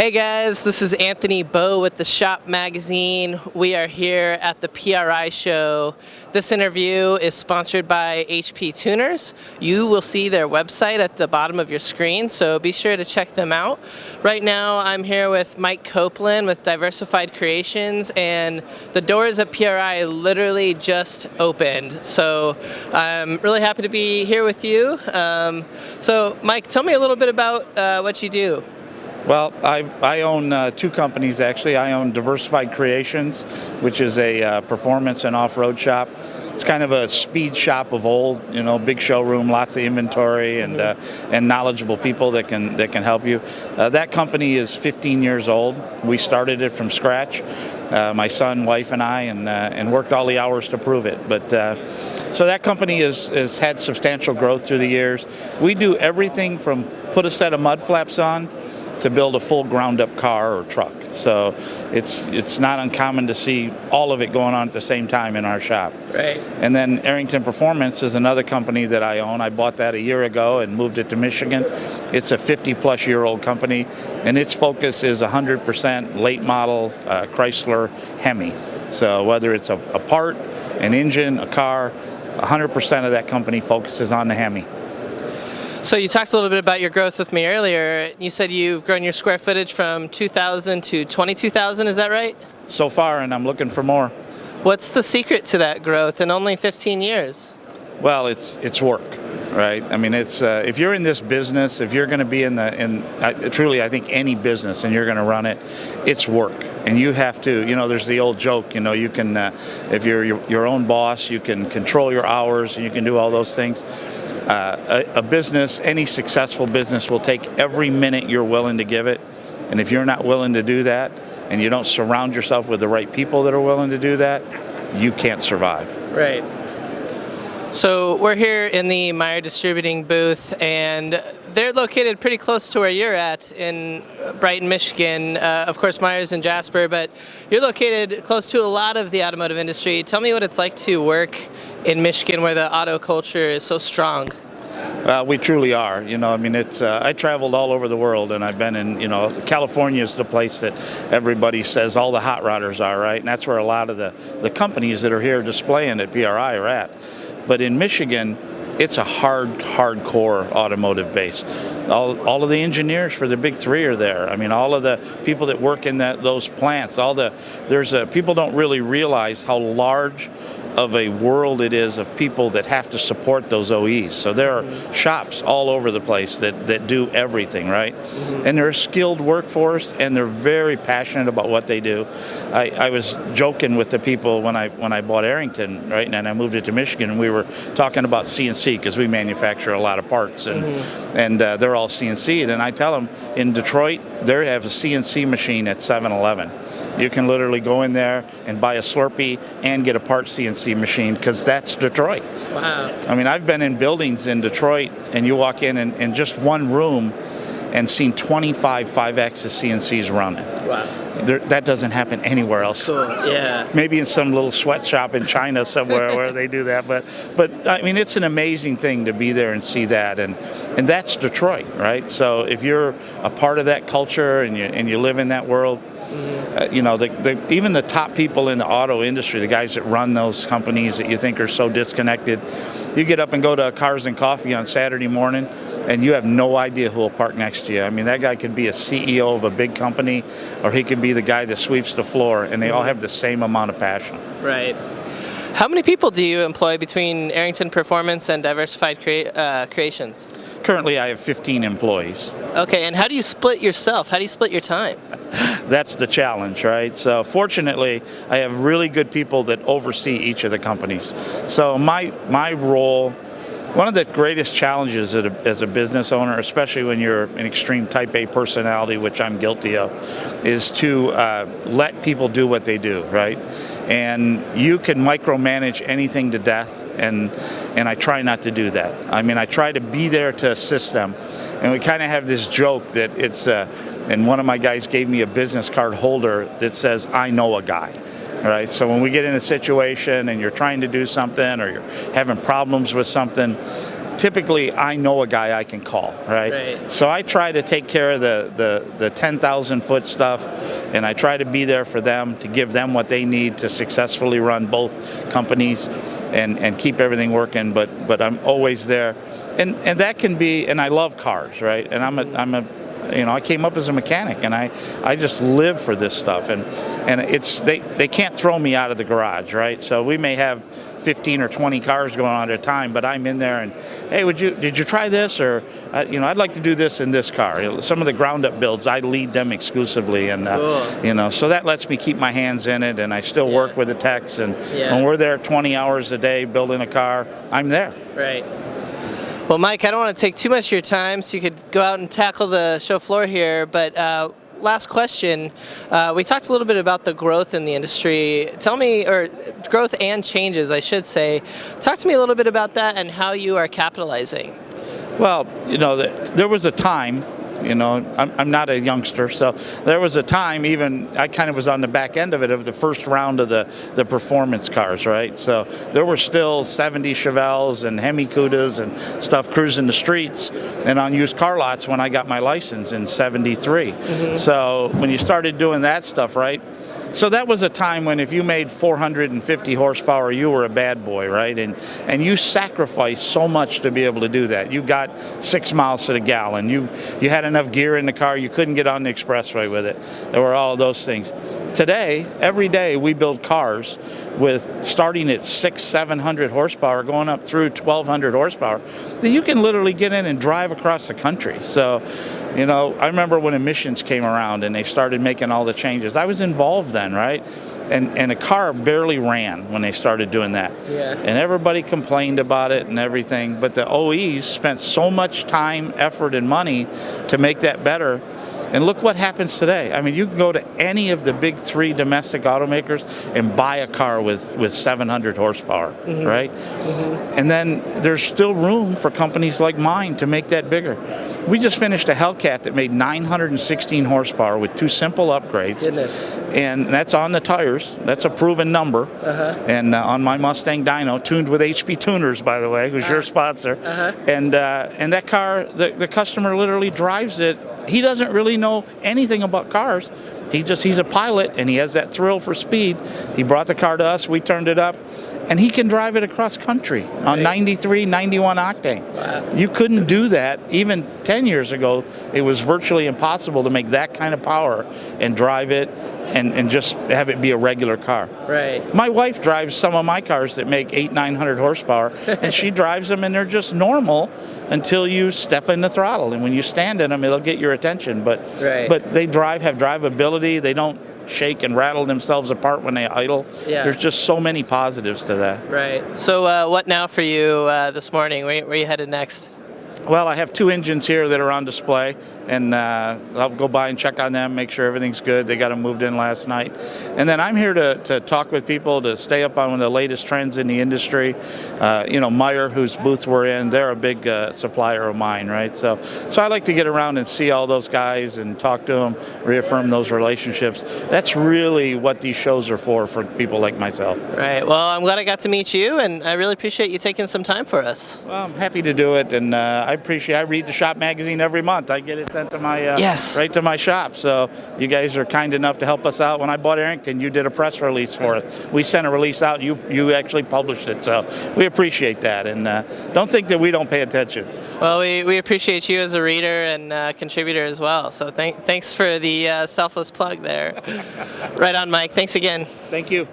Hey guys, this is Anthony Bowe with the Shop Magazine. We are here at the PRI Show. This interview is sponsored by HP Tuners. You will see their website at the bottom of your screen, so be sure to check them out. Right now I'm here with Mike Copeland with Diversified Creations, and the doors at PRI literally just opened. So I'm really happy to be here with you. So Mike, tell me a little bit about what you do. Well, I own two companies actually. I own Diversified Creations, which is a performance and off-road shop. It's kind of a speed shop of old, big showroom, lots of inventory, and knowledgeable people that can help you. That company is 15 years old. We started it from scratch, my son, wife, and I, and worked all the hours to prove it. But so that company has had substantial growth through the years. We do everything from put a set of mud flaps on to build a full ground-up car or truck. So it's not uncommon to see all of it going on at the same time in our shop. Right. And then Arrington Performance is another company that I own. I bought that a year ago and moved it to Michigan. It's a 50-plus-year-old company, and its focus is 100% late model Chrysler Hemi. So whether it's a part, an engine, a car, 100% of that company focuses on the Hemi. So you talked a little bit about your growth with me earlier. You said you've grown your square footage from 2,000 to 22,000, is that right? So far, and I'm looking for more. What's the secret to that growth in only 15 years? Well, it's work, right? I mean, it's if you're in this business, if you're going to be truly, I think any business, and you're going to run it, it's work. And you have to, there's the old joke, you can, if you're your own boss, you can control your hours, and you can do all those things. A business, any successful business, will take every minute you're willing to give it. And if you're not willing to do that, and you don't surround yourself with the right people that are willing to do that, you can't survive. Right. So we're here in the Meyer Distributing booth, and they're located pretty close to where you're at in Brighton, Michigan. Of course, Meyer's in Jasper, but you're located close to a lot of the automotive industry. Tell me what it's like to work in Michigan, where the auto culture is so strong. We truly are. I traveled all over the world, and I've been in, California is the place that everybody says all the hot rodders are, right? And that's where a lot of the companies that are here displaying at PRI are at. But in Michigan, it's a hardcore automotive base. All of the engineers for the big three are there. I mean, all of the people that work in those plants, people don't really realize how large of a world it is of people that have to support those OEs. So there are shops all over the place that do everything, right? Mm-hmm. And they're a skilled workforce, and they're very passionate about what they do. I was joking with the people when I bought Arrington, right, and I moved it to Michigan, and we were talking about CNC because we manufacture a lot of parts, and they're all CNC'd. And I tell them, in Detroit, they have a CNC machine at 7-Eleven. You can literally go in there and buy a Slurpee and get a part CNC machine, because that's Detroit. Wow. I mean, I've been in buildings in Detroit, and you walk in just one room and seen 25 5-axis CNCs running. Wow. That doesn't happen anywhere else. Cool. Yeah. Maybe in some little sweatshop in China somewhere where they do that, but I mean, it's an amazing thing to be there and see that, and that's Detroit, right? So if you're a part of that culture and you live in that world, even the top people in the auto industry, the guys that run those companies that you think are so disconnected, you get up and go to Cars and Coffee on Saturday morning, and you have no idea who will park next to you. I mean, that guy could be a CEO of a big company, or he could be the guy that sweeps the floor, and they all have the same amount of passion. Right. How many people do you employ between Arrington Performance and Diversified Creations? Currently, I have 15 employees. Okay, and how do you split yourself? How do you split your time? That's the challenge, right? So fortunately, I have really good people that oversee each of the companies. So my role, one of the greatest challenges as a business owner, especially when you're an extreme type A personality, which I'm guilty of, is to let people do what they do, right? And you can micromanage anything to death, and I try not to do that. I mean, I try to be there to assist them. And we kind of have this joke that it's, and one of my guys gave me a business card holder that says, "I know a guy." Right? So when we get in a situation and you're trying to do something, or you're having problems with something, typically I know a guy I can call, right? So I try to take care of the 10,000 foot stuff, and I try to be there for them, to give them what they need to successfully run both companies and keep everything working. But I'm always there, and that can be. And I love cars, right? And I'm a I came up as a mechanic, and I just live for this stuff, and it's they can't throw me out of the garage, right? So we may have 15 or 20 cars going on at a time, but I'm in there and, hey, did you try this, or I'd like to do this in this car. Some of the ground up builds, I lead them exclusively, and cool. So that lets me keep my hands in it, and I still work with the techs, and when we're there 20 hours a day building a car, I'm there. Right. Well, Mike, I don't want to take too much of your time, so you could go out and tackle the show floor here, but last question. We talked a little bit about the growth in the industry. Tell me, or growth and changes, I should say. Talk to me a little bit about that and how you are capitalizing. Well, there was a time, I'm not a youngster, so there was a time, even I kind of was on the back end of it, of the first round of the performance cars, right? So there were still 70 Chevelles and Hemi Cudas and stuff cruising the streets and on used car lots when I got my license in '73. Mm-hmm. So when you started doing that stuff, right? So that was a time when if you made 450 horsepower, you were a bad boy, right? And you sacrificed so much to be able to do that. You got 6 miles to the gallon. You had enough gear in the car, you couldn't get on the expressway with it. There were all of those things. Today, every day we build cars with starting at 600-700 horsepower, going up through 1,200 horsepower, that you can literally get in and drive across the country. So, I remember when emissions came around and they started making all the changes. I was involved then, right? And a car barely ran when they started doing that. Yeah. And everybody complained about it and everything, but the OEs spent so much time, effort, and money to make that better. And look what happens today. I mean, you can go to any of the big 3 domestic automakers and buy a car with 700 horsepower, mm-hmm. right? Mm-hmm. And then there's still room for companies like mine to make that bigger. We just finished a Hellcat that made 916 horsepower with 2 simple upgrades. Goodness. And that's on the tires. That's a proven number. Uh-huh. And on my Mustang Dyno, tuned with HP Tuners, by the way, who's your sponsor. Uh-huh. And that car, the customer literally drives it. He doesn't really know anything about cars. He's a pilot, and he has that thrill for speed. He brought the car to us, we turned it up, and he can drive it across country on 93, 91 octane. Wow. You couldn't do that. Even 10 years ago, it was virtually impossible to make that kind of power and drive it and just have it be a regular car. Right. My wife drives some of my cars that make 800-900 horsepower, and she drives them, and they're just normal until you step in the throttle. And when you stand in them, it'll get your attention. But they have drivability. They don't shake and rattle themselves apart when they idle. Yeah. There's just so many positives to that. Right. So what now for you this morning? Where are you headed next? Well, I have 2 engines here that are on display, and I'll go by and check on them, make sure everything's good. They got them moved in last night. And then I'm here to talk with people, to stay up on the latest trends in the industry. Meyer, whose booth we're in, they're a big supplier of mine, right? So I like to get around and see all those guys and talk to them, reaffirm those relationships. That's really what these shows are for people like myself. Right. Well, I'm glad I got to meet you, and I really appreciate you taking some time for us. Well, I'm happy to do it, and I read the shop magazine every month. I get it sent to my right to my shop. So you guys are kind enough to help us out. When I bought Arrington, you did a press release for it. We sent a release out. You actually published it. So we appreciate that, and don't think that we don't pay attention. Well, we appreciate you as a reader and contributor as well. So thanks for the selfless plug there. Right on, Mike. Thanks again. Thank you.